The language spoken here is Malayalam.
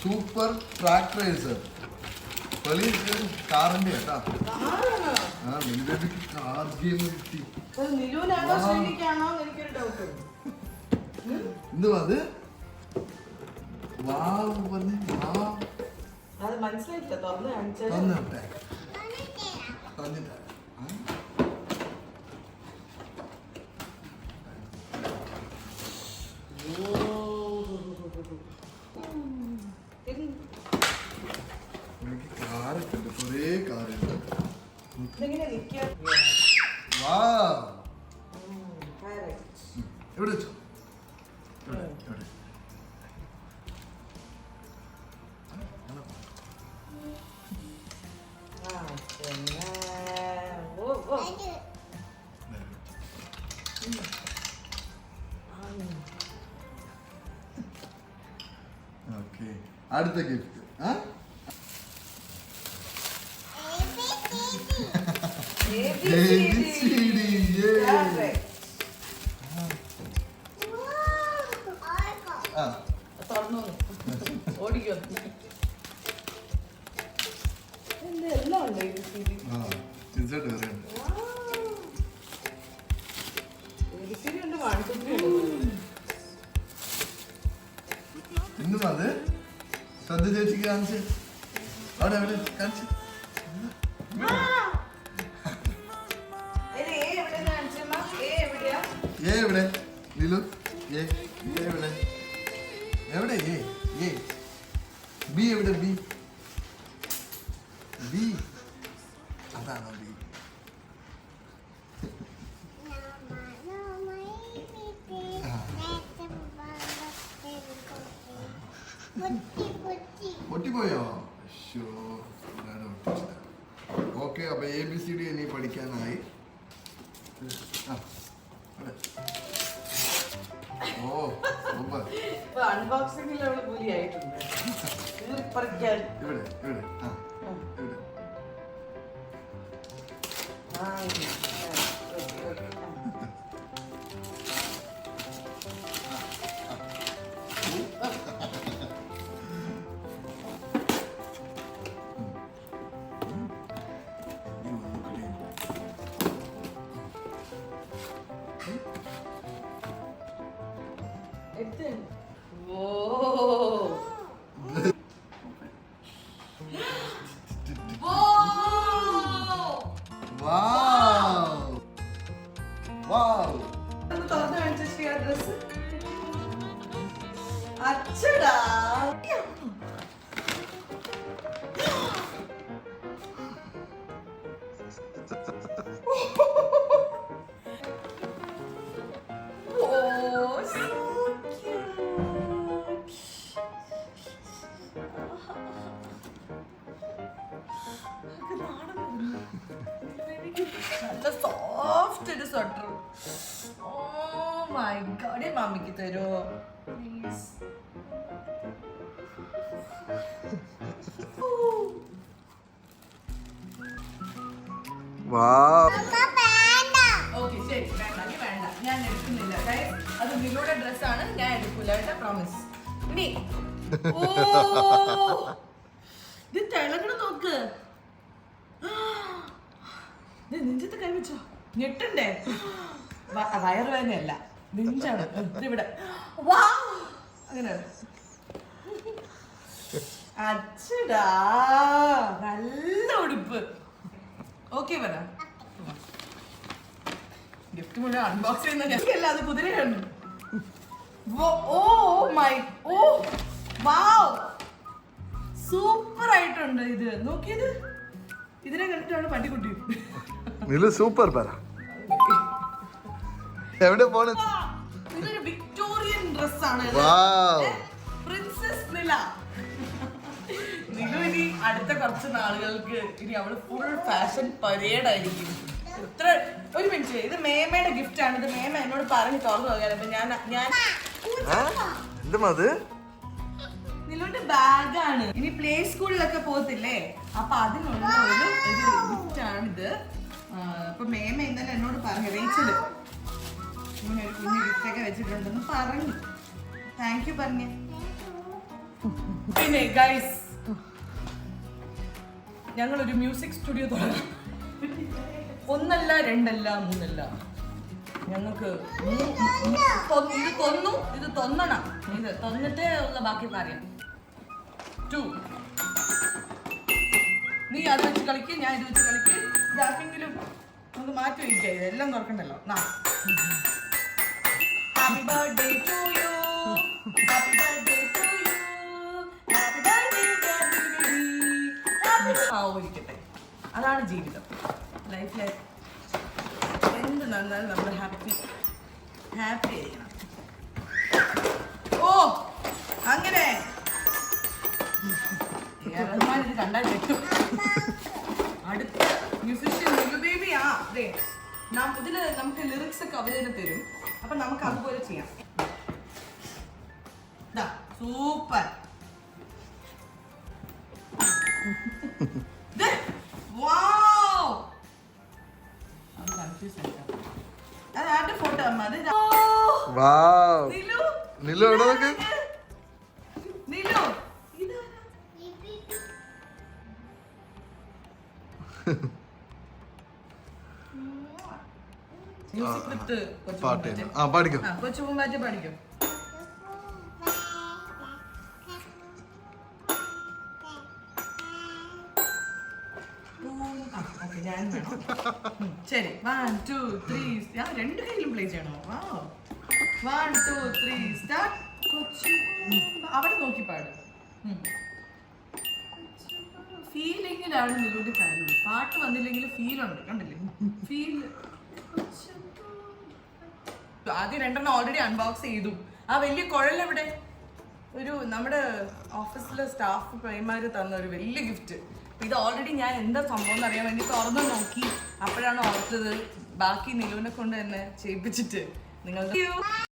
Super track razor. കാറിന്റെ കേട്ടാ. കാർ ഗെയിം കിട്ടി. എന്തുവാ അത്? അത് മനസ്സിലായിട്ടില്ല. കാറൊക്കെ ഉണ്ട്, കുറേ കാറുണ്ട്. എവിടെ വെച്ചോ? എവിടെ? ഓക്കെ, അടുത്ത ഗിഫ്റ്റ്. ഓടിക്കോ. എല്ലാം ഉണ്ട്. ഇന്നും അത് ശ്രദ്ധ ചേച്ചിക്ക് കാണിച്ച് അവിടെ എവിടെ കാണിച്ച് എവിടെ നിലു എവിടെ എവിടെ ബി എവിടെ ബി ബി അതാണോ ബി? പൊട്ടിപ്പോയോ? ഓക്കെ, അപ്പൊ ABCD ഇനി പഠിക്കാനായി. അൺബോക്സിംഗിൽ അവള് കൂലിയായിട്ടുണ്ട്. ഇവിടെ ഇവിടെ ഇവിടെ അച്ചടാ. നല്ല സോഫ്റ്റ് ഒരു സ്വെറ്റർ. ഓ മൈ ഗോഡ്, മമ്മിക്ക് തരുമോ പ്ലീസ്? ഓക്കെ ശരി, വേണ്ട, ഞാൻ എടുക്കുന്നില്ല. അത് നിങ്ങളുടെ ഡ്രസ്സാണ്, ഞാൻ എടുക്കൂല കേട്ടോ, പ്രോമിസ്. ഇനി ഓ ഇത് തിളങ്ങണ നോക്ക്. നെഞ്ചത്ത് കൈവച്ചോ, ഞെട്ടണ്ടേ? വയറുവേദനയല്ല, നെഞ്ചാണ്. ഇവിടെ വാ, അങ്ങനെ അച്ചടാ, നല്ല ഉടുപ്പ്. ഓക്കെ പറ. ഗിഫ്റ്റ് മുഴുവൻ അൺബോക്സ് ചെയ്യുന്ന അത് കുതിരയാണ്. Oh my, oh wow, super ആയിട്ടുണ്ട് ഇത്. നോക്കിയത് ഇതിനെ കണ്ടിട്ടാണ് പട്ടിക്കുട്ടി. സൂപ്പർ പറ. എവിടെ പോണ? ഇതൊരു വിക്ടോറിയൻ ഡ്രസ്സാണ്, പ്രിൻസസ് നില. നിങ്ങൾ ഇനി അടുത്ത കുറച്ച് നാളുകൾക്ക് ഇനി അവള് ഫുൾ ഫാഷൻ പരേഡ് ആയിരിക്കും. ഇത്ര ഒരു മിനിറ്റ്, ഇത് മേമയുടെ ഗിഫ്റ്റ് ആണ്. ഇത് മേമ എന്നോട് പറഞ്ഞ് തുറന്നു നോക്കാൻ. അപ്പൊ ഞാൻ നിലോന്റെ ബാഗാണ്. ഇനി പ്ലേ സ്കൂളിലൊക്കെ പോകത്തില്ലേ, അപ്പൊ അതിനുള്ള ഒരു ഗിഫ്റ്റ് ആണിത്. അപ്പൊ മേമ ഇന്നലെ എന്നോട് പറഞ്ഞു, റേച്ചല് ഇങ്ങനെ ഒരു കുഞ്ഞു ഗിഫ്റ്റ് ഒക്കെ വെച്ചിട്ടുണ്ടെന്ന് പറഞ്ഞു. താങ്ക് യു പറഞ്ഞേ. പിന്നെ ഗൈസ് ഞങ്ങളൊരു മ്യൂസിക് സ്റ്റുഡിയോ തുടങ്ങി. 1 അല്ല 2 അല്ല 3 അല്ല, ഞങ്ങൾക്ക് ഇത് തൊന്നണം. ഇത് തൊന്നിട്ടേ ഉള്ള ബാക്കി കാര്യം. 2 നീ അത് വെച്ച് കളിക്ക്, ഞാൻ ഇത് വെച്ച് കളിക്ക്. ഇതാർക്കെങ്കിലും നമുക്ക് മാറ്റി വയ്ക്കുക, ഇതെല്ലാം തുറക്കണ്ടല്ലോ. Happy birthday to you, happy birthday to you, happy birthday ആവോരിക്കട്ടെ. അതാണ് ജീവിതം. ലൈഫിലെ എന്ത് നന്നാലും നമ്മൾ ഹാപ്പി ആയിരിക്കണം. ഓ അങ്ങനെ റഹ്മാൻ ഇത് കണ്ടാൽ പറ്റും. അടുത്ത മ്യൂസിഷ്യൻ ബേബി. അതെ, ഇതില് നമുക്ക് ലിറിക്സ് ഒക്കെ അവര് തന്നെ തരും. അപ്പൊ നമുക്ക് അതുപോലെ ചെയ്യാം. സൂപ്പർ. അത് ആരുടെ ഫോട്ടോ അമ്മ? അത് നിലു എവിടെ നോക്ക്. നിലു മ്യൂസിക് വിത്ത് കൊച്ചുപൂമ്പാറ്റ പഠിക്കും. ഞാൻ വേണം. ശരി, 1 2 3. ഞാൻ 2 കയ്യിലും പ്ലേ ചെയ്യണോ? 1 2 3 സ്റ്റാർട്ട്. അവിടെ നോക്കി പാട്. ഫീലിങ്ങിലാണ് നിങ്ങളുടെ കാര്യം. പാട്ട് വന്നില്ലെങ്കിൽ ഫീലുണ്ട്, കണ്ടില്ലേ? ഫീൽ. ആദ്യം 2 ഓൾറെഡി അൺബോക്സ് ചെയ്തു. ആ വലിയ കുഴലെവിടെ? ഒരു നമ്മുടെ ഓഫീസിലെ സ്റ്റാഫ് പയ്യന്മാര് തന്ന ഒരു വലിയ ഗിഫ്റ്റ്. ഇത് ഓൾറെഡി ഞാൻ എന്താ സംഭവം എന്ന് അറിയാൻ വേണ്ടി തുറന്നു നോക്കി. അപ്പോഴാണ് ഓർത്തത് ബാക്കി നിലുവിനെ കൊണ്ട് തന്നെ ചെയ്യിപ്പിച്ചിട്ട് നിങ്ങളുടെ